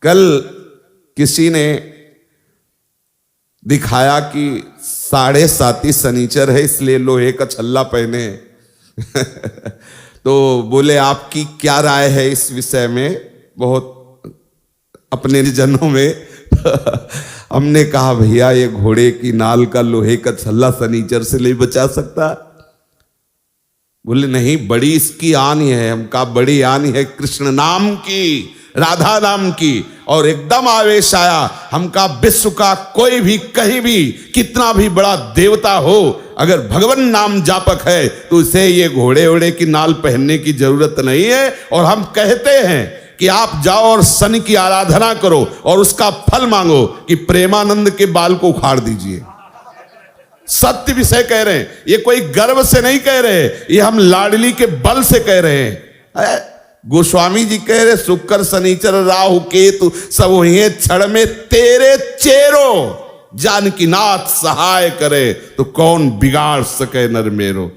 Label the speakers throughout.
Speaker 1: कल किसी ने दिखाया कि 7.5 शनिचर है इसलिए लोहे का छल्ला पहने तो बोले आपकी क्या राय है इस विषय में, बहुत अपने जनों में हमने कहा भैया ये घोड़े की नाल का लोहे का छल्ला शनिचर से नहीं बचा सकता। बोले नहीं, बड़ी इसकी आनी है। हम कहा बड़ी आनी है कृष्ण नाम की, राधा नाम की। और एकदम आवेश आया। हम कहा विश्व का कोई भी कहीं भी कितना भी बड़ा देवता हो, अगर भगवान नाम जापक है तो उसे ये घोड़े ओड़े की नाल पहनने की जरूरत नहीं है। और हम कहते हैं कि आप जाओ और शनि की आराधना करो और उसका फल मांगो कि प्रेमानंद के बाल को उखाड़ दीजिए। सत्य विषय कह रहे हैं, ये कोई गर्व से नहीं कह रहे, ये हम लाडली के बल से कह रहे हैं। गोस्वामी जी कह रहे शुक्र शनिचर राहु केतु सब हुए क्षण में तेरे चेरो, जानकी नाथ सहाय करे तो कौन बिगाड़ सके नर मेरो।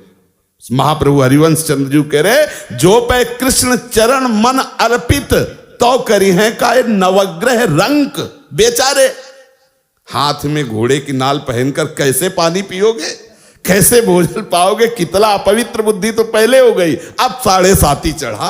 Speaker 1: महाप्रभु हरिवंश चंद्र जी कह रहे जो पे कृष्ण चरण मन अर्पित तो करी है का नवग्रह रंक। बेचारे हाथ में घोड़े की नाल पहनकर कैसे पानी पियोगे, कैसे भोजन पाओगे, कितना अपवित्र बुद्धि तो पहले हो गई। अब 7.5 चढ़ा,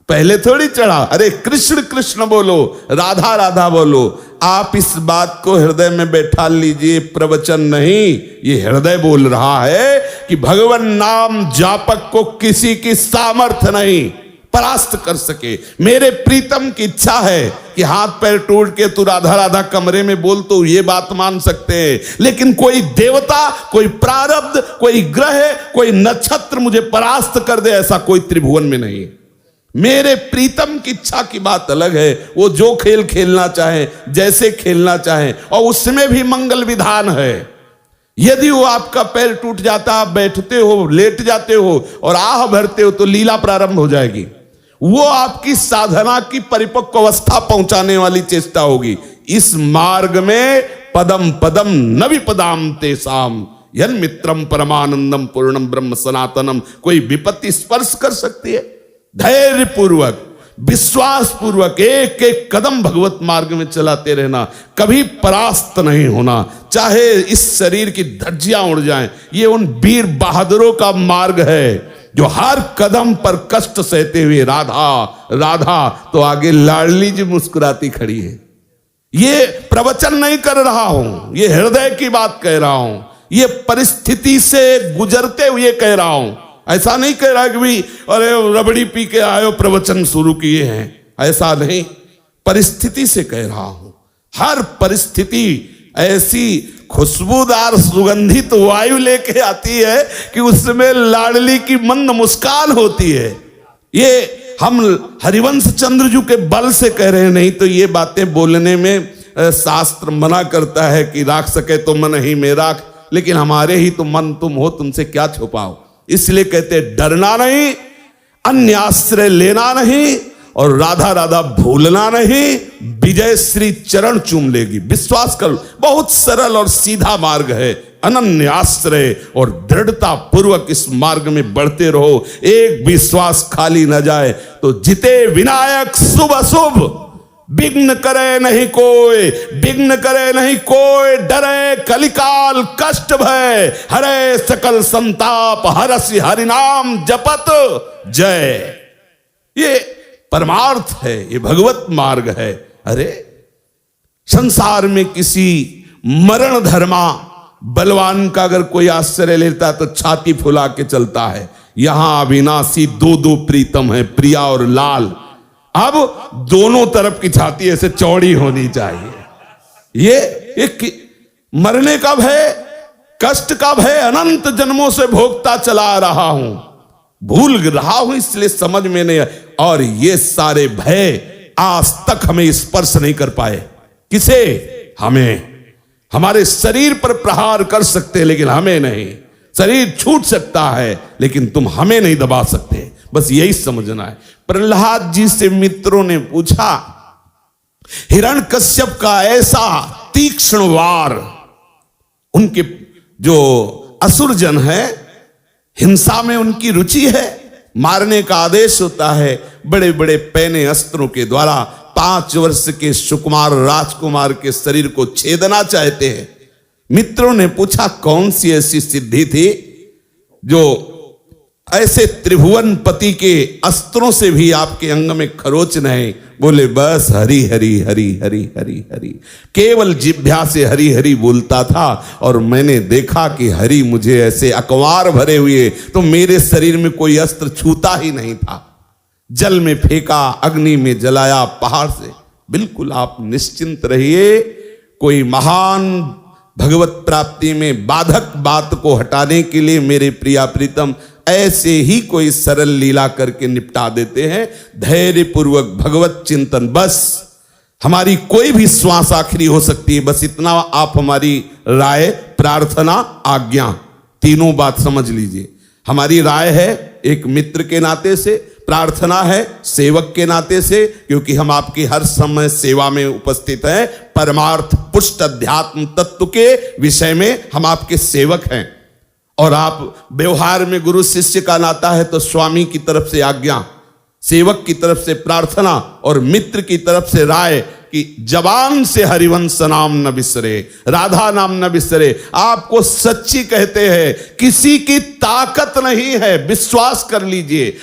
Speaker 1: पहले थोड़ी चढ़ा। अरे कृष्ण कृष्ण बोलो, राधा राधा बोलो। आप इस बात को हृदय में बैठा लीजिए, प्रवचन नहीं, ये हृदय बोल रहा है कि भगवान नाम जापक को किसी की सामर्थ्य नहीं परास्त कर सके। मेरे प्रीतम की इच्छा है कि हाथ पैर टूट के तू राधा राधा कमरे में बोल तो ये बात मान सकते हैं, लेकिन कोई देवता, कोई प्रारब्ध, कोई ग्रह, कोई नक्षत्र मुझे परास्त कर दे ऐसा कोई त्रिभुवन में नहीं। मेरे प्रीतम की इच्छा की बात अलग है, वो जो खेल खेलना चाहे, जैसे खेलना चाहे, और उसमें भी मंगल विधान है। यदि वो आपका पैर टूट जाता, आप बैठते हो, लेट जाते हो और आह भरते हो तो लीला प्रारंभ हो जाएगी। वो आपकी साधना की परिपक्व अवस्था पहुंचाने वाली चेष्टा होगी। इस मार्ग में पदम पदम न विपदाम तेसाम यन मित्रम परमानंदम पूर्णम ब्रह्म सनातनम। कोई विपत्ति स्पर्श कर सकती है? धैर्य पूर्वक, विश्वास पूर्वक एक एक कदम भगवत मार्ग में चलाते रहना, कभी परास्त नहीं होना। चाहे इस शरीर की धज्जियां उड़ जाएं, ये उन वीर बहादुरों का मार्ग है जो हर कदम पर कष्ट सहते हुए राधा राधा, तो आगे लाडली जी मुस्कुराती खड़ी है। ये प्रवचन नहीं कर रहा हूं, ये हृदय की बात कह रहा हूं, ये परिस्थिति से गुजरते हुए कह रहा हूं। ऐसा नहीं कह रहा कि भी अरे रबड़ी पी के आयो प्रवचन शुरू किए हैं, ऐसा नहीं, परिस्थिति से कह रहा हूं। हर परिस्थिति ऐसी खुशबूदार सुगंधित वायु लेके आती है कि उसमें लाडली की मंद मुस्कान होती है। ये हम हरिवंश चंद्र जी के बल से कह रहे हैं, नहीं तो ये बातें बोलने में शास्त्र मना करता है कि राख सके तो मन ही में राख, लेकिन हमारे ही तो मन तुम हो, तुमसे क्या छुपाओ। इसलिए कहते डरना नहीं, अन्य आश्रय लेना नहीं और राधा राधा भूलना नहीं। विजय श्री चरण चूम लेगी, विश्वास कर। बहुत सरल और सीधा मार्ग है, अनन्य आश्रय और दृढ़ता पूर्वक इस मार्ग में बढ़ते रहो। एक विश्वास खाली न जाए तो जिते विनायक शुभ अशुभ, विघ्न करे नहीं कोई, विघ्न करे नहीं कोई, डरे कलिकाल कष्ट भय, हरे सकल संताप, हरसि हरिनाम जपत जय। ये परमार्थ है, ये भगवत मार्ग है। अरे संसार में किसी मरण धर्मा बलवान का अगर कोई आश्रय लेता तो छाती फुला के चलता है। यहां अविनाशी दो प्रीतम है, प्रिया और लाल। अब दोनों तरफ की छाती ऐसे चौड़ी होनी चाहिए। ये एक मरने का भय, कष्ट का भय अनंत जन्मों से भोगता चला रहा हूं, भूल रहा हूं, इसलिए समझ में नहीं। और ये सारे भय आज तक हमें स्पर्श नहीं कर पाए। किसे? हमें। हमारे शरीर पर प्रहार कर सकते लेकिन हमें नहीं। शरीर छूट सकता है लेकिन तुम हमें नहीं दबा सकते, बस यही समझना है। प्रहलाद जी से मित्रों ने पूछा, हिरण्यकश्यप का ऐसा तीक्ष्ण वार, उनके जो असुर जन है हिंसा में उनकी रुचि है, मारने का आदेश होता है, बड़े बड़े पैने अस्त्रों के द्वारा 5 वर्ष के सुकुमार राजकुमार के शरीर को छेदना चाहते हैं। मित्रों ने पूछा कौन सी ऐसी सिद्धि थी जो ऐसे त्रिभुवन पति के अस्त्रों से भी आपके अंग में खरोच नहीं? बोले बस हरि हरि हरि हरि हरि हरि, केवल जिह्वा से हरि हरि बोलता था और मैंने देखा कि हरि मुझे ऐसे अकवार भरे हुए, तो मेरे शरीर में कोई अस्त्र छूता ही नहीं था। जल में फेंका, अग्नि में जलाया, पहाड़ से। बिल्कुल आप निश्चिंत रहिए, कोई महान भगवत प्राप्ति में बाधक बात को हटाने के लिए मेरे प्रिया प्रीतम ऐसे ही कोई सरल लीला करके निपटा देते हैं। धैर्य पूर्वक भगवत चिंतन, बस हमारी कोई भी श्वास आखिरी हो सकती है, बस इतना आप हमारी राय, प्रार्थना, आज्ञा, तीनों बात समझ लीजिए। हमारी राय है एक मित्र के नाते से, प्रार्थना है सेवक के नाते से, क्योंकि हम आपकी हर समय सेवा में उपस्थित हैं। परमार्थ पुष्ट अध्यात्म तत्व के विषय में हम आपके सेवक हैं। और आप व्यवहार में गुरु शिष्य का नाता है तो स्वामी की तरफ से आज्ञा, सेवक की तरफ से प्रार्थना और मित्र की तरफ से राय कि जबान से हरिवंश नाम न बिसरे, राधा नाम न बिसरे। आपको सच्ची कहते हैं, किसी की ताकत नहीं है, विश्वास कर लीजिए।